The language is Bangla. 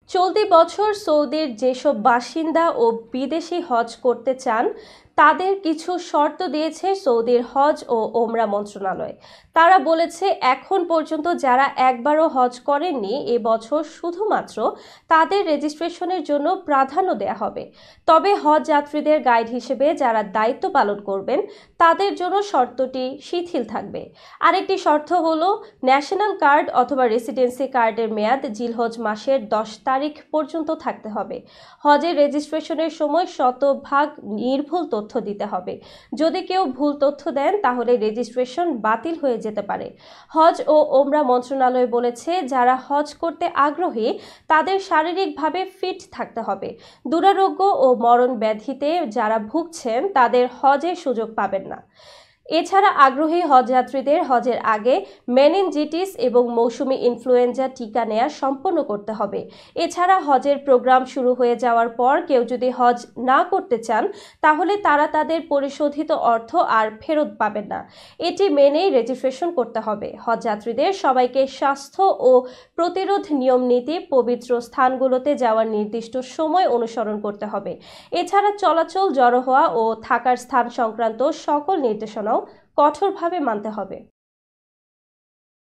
চলতি বছর সৌদির যেসব বাসিন্দা ও বিদেশি হজ করতে চান তাদের কিছু শর্ত দিয়েছে সৌদির হজ ও ওমরা মন্ত্রণালয়। তারা বলেছে এখন পর্যন্ত যারা একবারও হজ করেননি এবছর শুধুমাত্র তাদের রেজিস্ট্রেশনের জন্য প্রাধান্য দেয়া হবে। তবে হজ যাত্রীদের গাইড হিসেবে যারা দায়িত্ব পালন করবেন তাদের জন্য শর্তটি শিথিল থাকবে। আরেকটি শর্ত হলো ন্যাশনাল কার্ড অথবা রেসিডেন্সি কার্ডের মেয়াদ জিলহজ মাসের 10 তারিখ পর্যন্ত থাকতে হবে। হজের রেজিস্ট্রেশনের সময় শতভাগ নির্ভুল তথ্য দিতে হবে। যদি কেউ ভুল তথ্য দেন তাহলে রেজিস্ট্রেশন বাতিল হয়ে যেতে পারে। হজ ও ওমরা মন্ত্রণালয় বলেছে যারা হজ করতে আগ্রহী তাদের শারীরিকভাবে ফিট থাকতে হবে। দুরারোগ্য ও মরণ ব্যাধিতে যারা ভুগছেন তাদের হজের সুযোগ পাবেন না। এছাড়া আগ্রহী হজযাত্রীদের হজের আগে মেনিনজিটিস এবং মৌসুমি ইনফ্লুয়েঞ্জা টিকা নেওয়া সম্পন্ন করতে হবে। এছাড়া হজের প্রোগ্রাম শুরু হয়ে যাওয়ার পর কেউ যদি হজ না করতে চান তাহলে তারা তাদের পরিশোধিত অর্থ আর ফেরত পাবেন না। এটি মেনেই রেজিস্ট্রেশন করতে হবে। হজযাত্রীদের সবাইকে স্বাস্থ্য ও প্রতিরোধ নিয়ম নীতি পবিত্র স্থানগুলোতে যাওয়ার নির্দিষ্ট সময় অনুসরণ করতে হবে। এছাড়া চলাচল, জড়ো হওয়া ও থাকার স্থান সংক্রান্ত সকল নির্দেশনাও কঠোরভাবে মানতে হবে।